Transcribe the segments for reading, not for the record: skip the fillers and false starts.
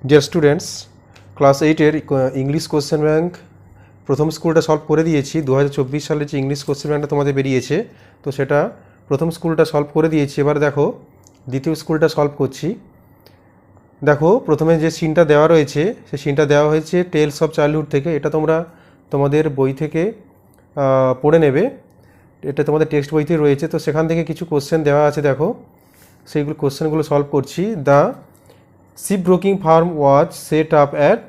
Deer students, class 8-এর English question bank প্রথম স্কুলটা সলভ করে দিয়েছি। 2024 সালে যে ইংলিশ কোশ্চেন ব্যাংকটা তোমাদের বেরিয়েছে, তো সেটা প্রথম স্কুলটা সলভ করে দিয়েছি। এবার দেখো দ্বিতীয় স্কুলটা সলভ করছি। দেখো প্রথমে যে সিনটা দেওয়া রয়েছে, সেই সিনটা দেওয়া হয়েছে টেলস অফ চাইল্ডহুড থেকে। এটা তোমরা তোমাদের বই থেকে পড়ে নেবে, এটা তোমাদের টেক্সট বইতে রয়েছে। তো সেখান থেকে কিছু কোশ্চেন দেওয়া আছে, দেখো সেইগুলো কোশ্চেনগুলো সলভ করছি। The ship broking firm was set up at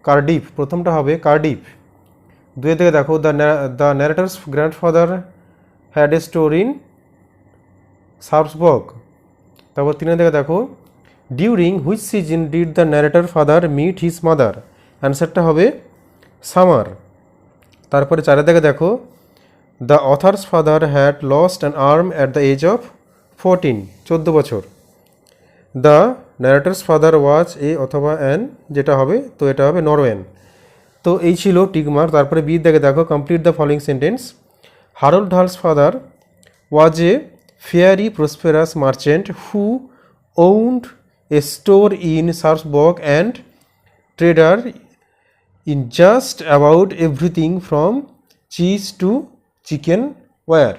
Cardiff, প্রথমটা হবে কার্ডিফ। দুই থেকে দেখো the narrator's grandfather had a store in Sarpsborg. তারপর তিনে থেকে দেখো during which season did the narrator father meet his mother, অ্যান্সারটা হবে সামার। তারপরে চারে থেকে দেখো the author's father had lost an arm at the age of 14, 14 বছর। The narrator's father was a অথবা অ্যান, যেটা হবে তো এটা হবে নরওয়েন। তো এই ছিল টিকমার্ক। তারপরে বি দেখে দেখো complete the following sentence. Harold Hal's father was a fairly prosperous merchant who owned a store in Sarpsborg and trader in just about everything from cheese to chicken wire.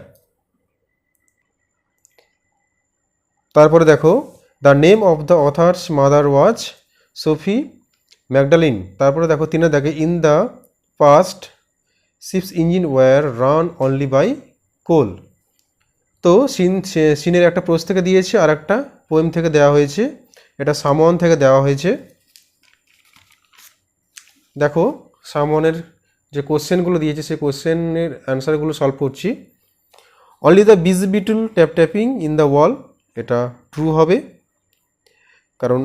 তারপরে দেখো the name of the author's mother was Sophie Magdalene. তারপরে দেখো তিনে দেখে in the past ships engine were run only by coal. তো সিনের একটা pros থেকে দিয়েছে আর একটা পোয়েম থেকে দেওয়া হয়েছে, এটা সামওয়ান থেকে দেওয়া হয়েছে। দেখো সামওয়ানের যে কোশ্চেনগুলো দিয়েছে সেই কোশ্চেনের অ্যান্সারগুলো সলভ করছি। Only the busy beetle tap tapping in the wall, এটা ট্রু হবে, কারণ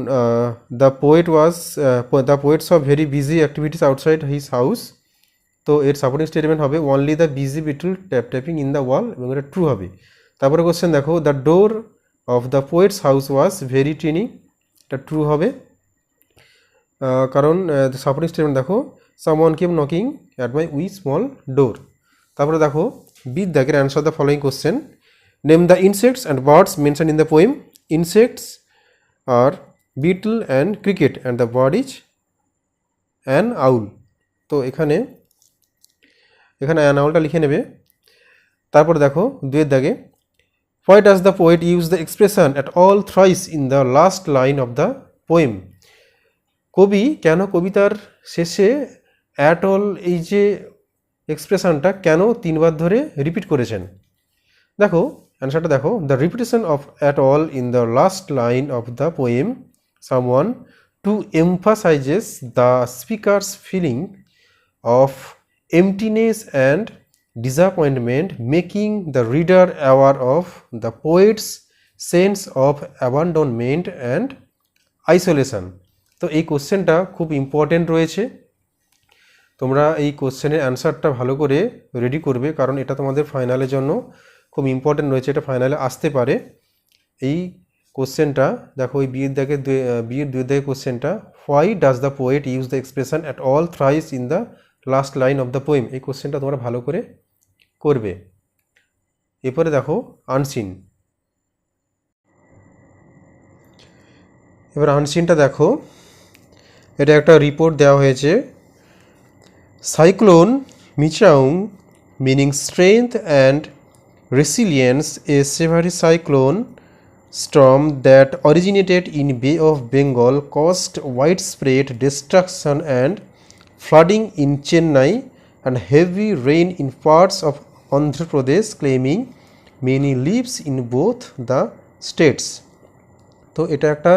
the poet's of very busy activities outside his house. তো এর সাপোর্টিং স্টেটমেন্ট হবে only the busy beetle tap tapping in the wall, এবং এটা true হবে। তারপরে কোশ্চেন দেখো the door of the poet's house was very tiny, এটা true হবে, কারণ সাপোর্টিং স্টেটমেন্ট দেখো someone came knocking at my wee small ডোর। তারপরে দেখো বিথ দ্যাকের answer the following question. Name the insects and birds mention in the poem. Insects আর beetle and cricket and the bird is an owl. তো এখানে an আউলটা লিখে নেবে। তারপর দেখো দুয়ের দাগে why does the poet use the expression at all thrice in the last line of the poem. কবি কেন কবিতার শেষে অ্যাট অল এই যে এক্সপ্রেশনটা কেন 3 বার ধরে রিপিট করেছেন? দেখো অ্যান্সারটা দেখো the repetition of at all in the last line of the poem someone to emphasizes the speaker's feeling of emptiness and disappointment, making the reader aware of the poet's sense of abandonment and isolation. তো এই কোশ্চেনটা খুব important রয়েছে, তোমরা এই কোশ্চেনের অ্যান্সারটা ভালো করে রেডি করবে, কারণ এটা তোমাদের ফাইনালের জন্য খুব ইম্পর্টেন্ট রয়েছে, এটা ফাইনালে আসতে পারে। এই কোশ্চেনটা দেখো ওই বিয়ের দুই দাগে কোশ্চেনটা, why does the poet use the expression at all thrice in the last line of the poem, এই কোশ্চেনটা তোমরা ভালো করে করবে। এরপরে দেখো আনসিন। এবার আনসিনটা দেখো, এটা একটা রিপোর্ট দেওয়া হয়েছে। Cyclone Michaung meaning strength and resilience, a severe cyclone storm that originated in Bay of Bengal caused widespread destruction and flooding in Chennai and heavy rain in parts of Andhra Pradesh, claiming many lives in both the states. তো এটা একটা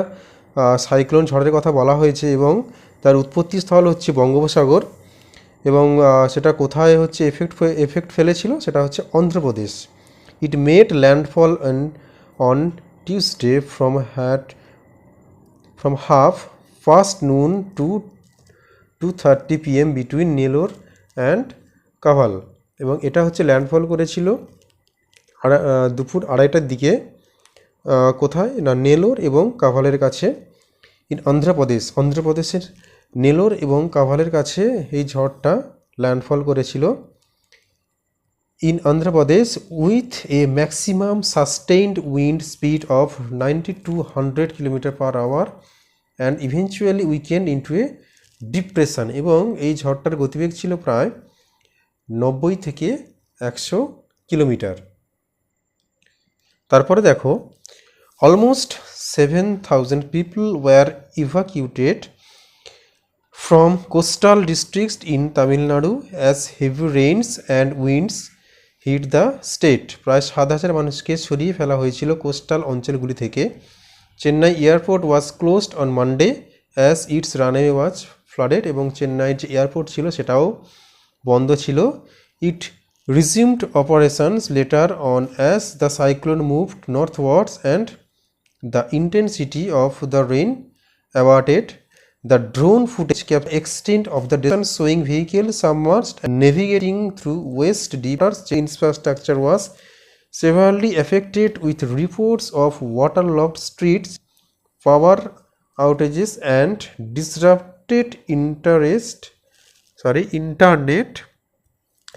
cyclone ঝড়ের কথা বলা হয়েছে এবং তার উৎপত্তি স্থল হচ্ছে বঙ্গোপসাগর, এবং সেটা কোথায় হচ্ছে এফেক্ট ফেলেছিল, সেটা হচ্ছে Andhra Pradesh. It made landfall on Tuesday from half past noon to 2:30 PM between Nellore and Kaval, এবং এটা হচ্ছে ল্যান্ডফল করেছিল দুপুর 2:30টার দিকে, কোথায় না নেলোর এবং কাভালের কাছে, ইন অন্ধ্রপ্রদেশের নেলোর এবং কাভালের কাছে এই ঝড়টা ল্যান্ডফল করেছিল। In Andhra Pradesh with a maximum sustained wind speed of 90 to 100 km per hour and eventually weekend into A depression, এবং এই ঝড়টার গতিবেগ ছিল প্রায় 90 থেকে 100 কিলোমিটার। তারপরে দেখো almost 7,000 people were evacuated from coastal districts in Tamil Nadu as heavy rains and winds hit the state. প্রায় 7,000 মানুষকে সরিয়ে ফেলা হয়েছিল কোস্টাল অঞ্চলগুলি থেকে। Chennai airport was closed on Monday as its runway was flooded, এবং চেন্নাইয়ের যে এয়ারপোর্ট ছিল সেটাও বন্ধ ছিল। It resumed operations later on as the cyclone moved northwards and the intensity of the rain abated. The drone footage kept extent of the distance showing vehicles submerged and navigating through waist deep. Infrastructure was severely affected with reports of waterlogged streets, power outages and disrupted internet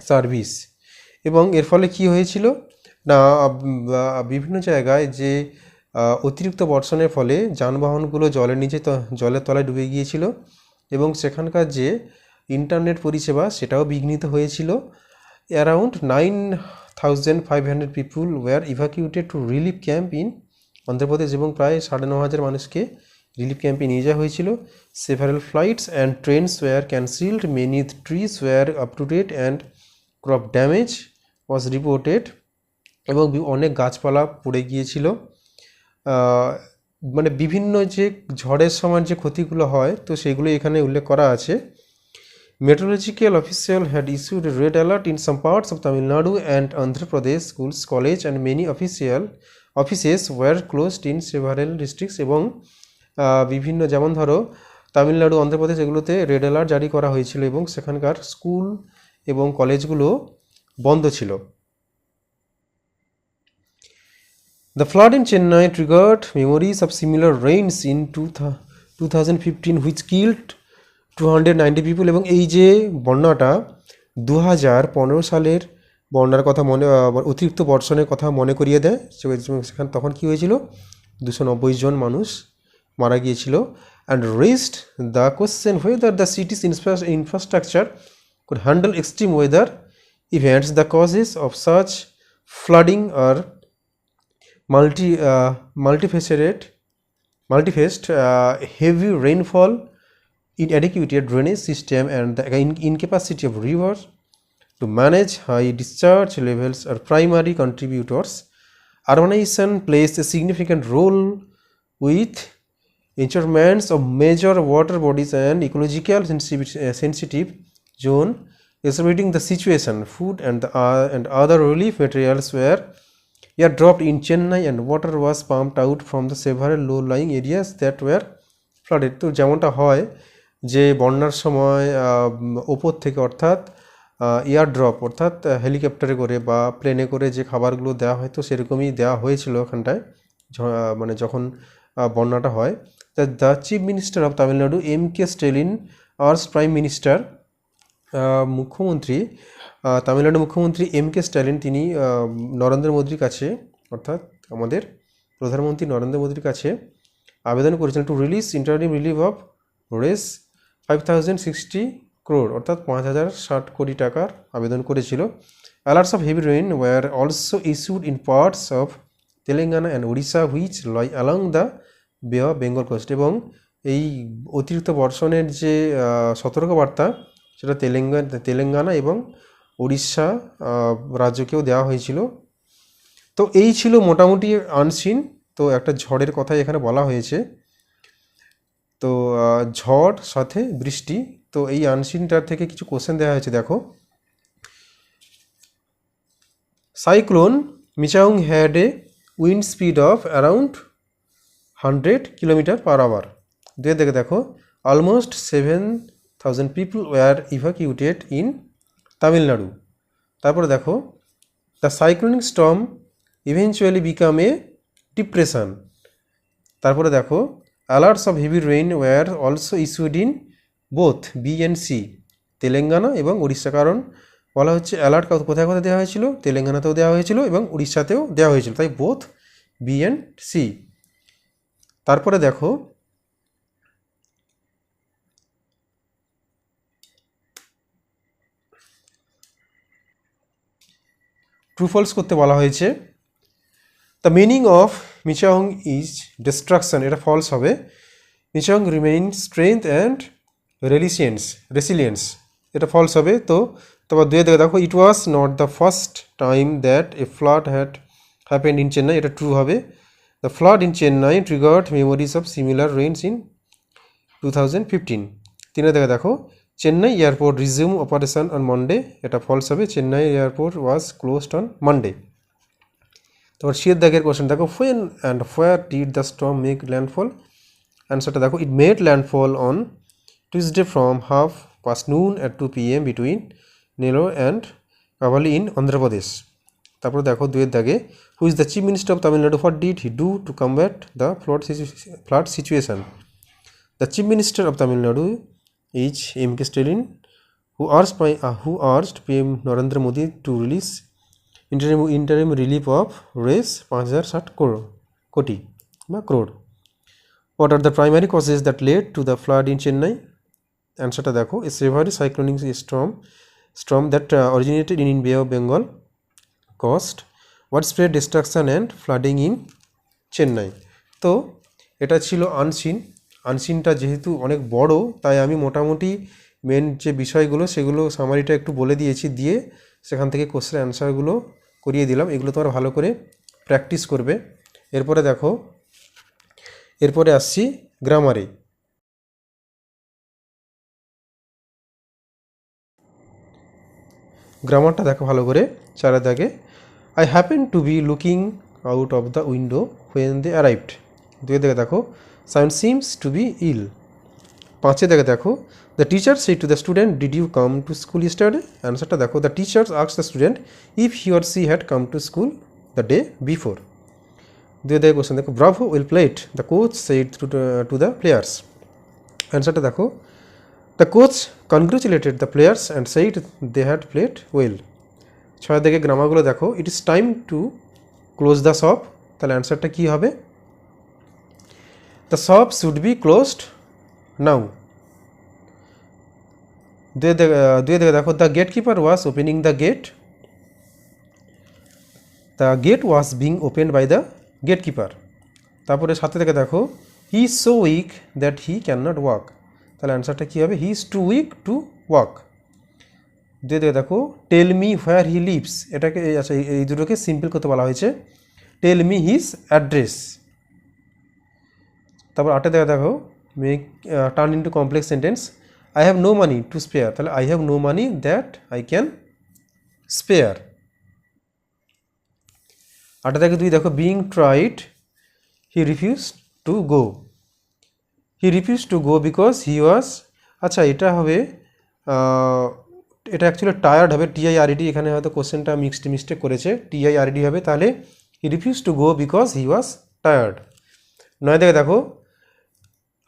service. এবং এর ফলে কি হয়েছিল না, বিভিন্ন জায়গায় যে অতিরিক্ত বর্ষণের ফলে যানবাহনগুলো জলের তলায় ডুবে গিয়েছিল, এবং সেখানকার যে ইন্টারনেট পরিষেবা সেটাও বিঘ্নিত হয়েছিল। Around 9,500 people were evacuated to relief camp in Andhra Pradesh, এবং প্রায় 9,500 মানুষকে রিলিফ ক্যাম্পে নিয়ে যাওয়া হয়েছিল। Several flights and trains were cancelled, many trees were up to date and crop damage was reported, এবং অনেক গাছপালা পড়ে গিয়েছিল। মানে বিভিন্ন যে ঝড়ের সময় যে ক্ষতিগুলো হয় তো সেগুলো এখানে উল্লেখ করা আছে। Meteorological official had issued a red alert in some parts of Tamil Nadu and Andhra Pradesh. Schools, college and many offices were closed in several districts, এবং বিভিন্ন যেমন ধরো তামিলনাড়ু, অন্ধ্রপ্রদেশ এগুলোতে রেড অ্যালার্ট জারি করা হয়েছিল, এবং সেখানকার স্কুল এবং কলেজগুলো বন্ধ ছিল। The flood in Chennai triggered memories of similar rains in 2015 which killed 290 people, এবং এই যে বন্যাটা 2015 সালের বন্যার কথা অতিরিক্ত বর্ষণের কথা মনে করিয়ে দেয়। সেখানে তখন কি হয়েছিল, 290 জন মানুষ মারা গিয়েছিল। and raised the question whether the city's infrastructure could handle extreme weather events. The causes of such flooding are multifaceted, heavy rainfall, inadequate drainage system and the incapacity of rivers to manage high discharge levels are primary contributors. Urbanization plays a significant role with encroachments of major water bodies and ecological sensitive zone exacerbating the situation. Food and other relief materials were dropped in Chennai and water was pumped out from the several low-lying areas that were flooded. তো যেমনটা হয় যে বন্যার সময় ওপর থেকে অর্থাৎ airdrop অর্থাৎ হেলিকপ্টারে করে বা প্লেনে করে যে খাবারগুলো দেওয়া হয়, তো সেরকমই দেওয়া হয়েছিল ওখানটায় মানে যখন বন্যাটা হয়। The chief minister of Tamil Nadu MK Stalin urges prime minister, মুখ্যমন্ত্রী তামিলনাড়ু মুখ্যমন্ত্রী MK স্ট্যালিন তিনি নরেন্দ্র মোদীর কাছে অর্থাৎ আমাদের প্রধানমন্ত্রী নরেন্দ্র মোদীর কাছে আবেদন করেছিলেন to release interim relief of Rs 5,060 crore অর্থাৎ 5,060 কোটি টাকার আবেদন করেছিল। Alerts of heavy rain were also issued in parts of Telangana and Odisha which lie along the Bay of Bengal coast, এবং এই অতিরিক্ত বর্ষণের যে সতর্কবার্তা সেটা তেলেঙ্গানা এবং উড়িষ্যা রাজ্যকেও দেওয়া হয়েছিল। তো এই ছিল মোটামুটি আনসিন। তো একটা ঝড়ের কথাই এখানে বলা হয়েছে, তো ঝড় সাথে বৃষ্টি। তো এই আনসিনটার থেকে কিছু কোশ্চেন দেওয়া হয়েছে, দেখো। Cyclone Michaung had a wind speed of around 100 km/h। দেখো almost 7,000 people were evacuated in Tamil Nadu. তারপরে দেখো the cyclonic storm eventually became a depression. তারপরে দেখো alerts of heavy rain were also issued in both B and C, Telangana এবং উড়িষ্যা। কারণ বলা হচ্ছে alert কোথায় কোথায় দেওয়া হয়েছিল, তেলেঙ্গানাতেও দেওয়া হয়েছিল এবং উড়িষ্যাতেও দেওয়া হয়েছিল, তাই বোথ বি অ্যান্ড সি। তারপরে দেখো ট্রু ফলস করতে বলা হয়েছে। The meaning of Michaung is destruction, এটা ফলস হবে। Michaung remain strength and resilience, এটা ফলস হবে। তো তারপর দুয়ে দেখো it was not the first time that a flood had happened in Chennai, এটা ট্রু হবে। The flood in Chennai triggered memories of similar rains in 2015। তিনে দেখো Chennai airport resume operation on Monday, এটা ফলস হবে। Chennai airport was closed on Monday. তারপর সিয়ের দাগের question দেখো when and where did the storm make landfall, অ্যান্সারটা দেখো it made landfall on Tuesday from half past noon at 2 p.m. between Nellore and Kavali in Andhra Pradesh. তারপর দেখো দুয়ের দাগে who is the chief minister of Tamil Nadu, what did he do to combat the flood situation. The chief minister of Tamil Nadu is M.K. Stalin, who urged PM Narendra Modi to release interim relief of Rs 5060 কোটি বা crore. What are the primary causes that led to the flood in Chennai? অ্যান্সারটা দেখো a severe cyclonic storm that originated in bay of Bengal caused widespread destruction and flooding in Chennai. তো এটা ছিল আনসিনটা যেহেতু অনেক বড়, তাই আমি মোটামুটি মেন যে বিষয়গুলো সেগুলো সামারিটা একটু বলে দিয়েছি, দিয়ে সেখান থেকে কোশ্চেন অ্যান্সারগুলো করিয়ে দিলাম। এগুলো তোমরা ভালো করে প্র্যাকটিস করবে। এরপরে দেখো, এরপরে আসছি গ্রামারে। গ্রামারটা দেখো ভালো করে। চারের দাগে I happen to be looking out of the window when they arrived. দুয়ে দেখে দেখো sound seems to be ill. পাঁচে দেখে দেখো the teacher say to the student did you come to school yesterday, অ্যান্সারটা দেখো the teachers asked the student if he or she had come to school the day before. দুয়ে দেখে question দেখো bravo well played the coach said to the players, অ্যান্সারটা দেখো the coach congratulated the players and said they had played well. ছয় দিকে গ্রামারগুলো দেখো it is time to close the shop, তাহলে অ্যান্সারটা কী হবে the shop should be closed now. দুয়ে দিকে দেখো the gate keeper was opening the gate, the gate was being opened by the gate keeper. তারপরে সাথে থেকে দেখো he is so weak that he can not walk, তাহলে অ্যান্সারটা কী হবে হি is too weak to walk. দুই দিকে দেখো tell me where he lives, এটাকে আচ্ছা এই দুটোকে সিম্পল করতে বলা হয়েছে টেল মি হিজ অ্যাড্রেস। তারপর আটে দেখো make turn into complex sentence I have no money to spare, তাহলে I have no money that I can spare. আটে থেকে দুই দেখো being tired he refuse to go, he refuse to go because he was, আচ্ছা এটা হবে এটা actually tired হবে TIRED, এখানে হয়তো কোশ্চেনটা মিস্টেক করেছে TIRED হবে, তাহলে he refuse to go because he was tired. নয় দেখে দেখো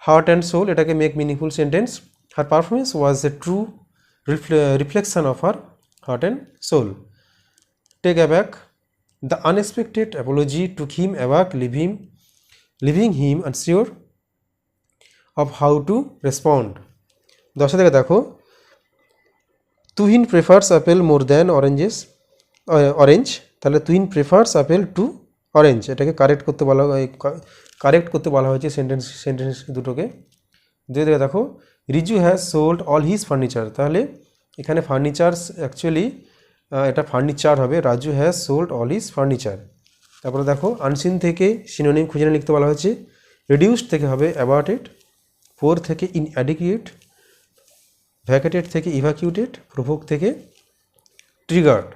হার্ট অ্যান্ড সোল, এটাকে make meaningful sentence her performance was a true reflection of her heart and soul. Take aback the unexpected apology took him aback leaving him unsure of how to respond. দশে থেকে দেখো Tuhin prefers apple more than orange, তাহলে Tuhin prefers apple to orange, এটাকে correct করতে বলা হয়েছে sentence দুটোকে। দুই দিকে দেখো Riju has sold all his furniture, তাহলে এখানে ফার্নিচার্স অ্যাকচুয়ালি এটা ফার্নিচার হবে, Raju has sold all his furniture. তারপরে দেখো আনসিন থেকে সিনোনিম খুঁজে লিখতে বলা হয়েছে রিডিউসড থেকে হবে অ্যাবার্টেড, পোর থেকে ইনঅ্যাডিকুয়েট, ভ্যাকেটেড থেকে ইভাকিউটেড, প্রভোক থেকে ট্রিগার্ড।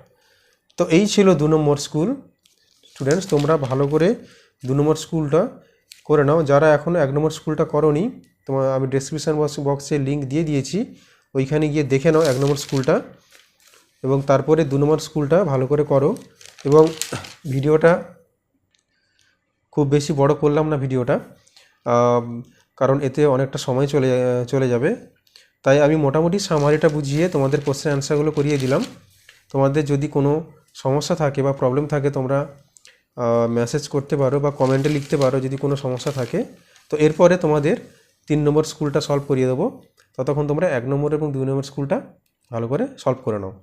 তো এই ছিল 2 নম্বর স্কুল। স্টুডেন্টস তোমরা ভালো করে 2 নম্বর স্কুলটা করে নাও, যারা এখনও 1 নম্বর স্কুলটা করোনি তোমার আমি ডেসক্রিপশান বক্সে লিঙ্ক দিয়ে দিয়েছি, ওইখানে গিয়ে দেখে নাও 1 নম্বর স্কুলটা, এবং তারপরে 2 নম্বর স্কুলটা ভালো করে করো। এবং ভিডিওটা খুব বেশি বড় করলাম না ভিডিওটা, কারণ এতে অনেকটা সময় চলে যাবে, তাই আমি মোটামুটি সামারিটা বুঝিয়ে তোমাদের কোশ্চেন অ্যান্সারগুলো করিয়ে দিলাম। তোমাদের যদি কোনো সমস্যা থাকে বা প্রবলেম থাকে তোমরা মেসেজ করতে পারো বা কমেন্টে লিখতে পারো যদি কোনো সমস্যা থাকে। তো এরপরে তোমাদের 3 নম্বর স্কুলটা সলভ করিয়ে দেবো, ততক্ষণ তোমরা 1 নম্বর এবং 2 নম্বর স্কুলটা ভালো করে সলভ করে নাও।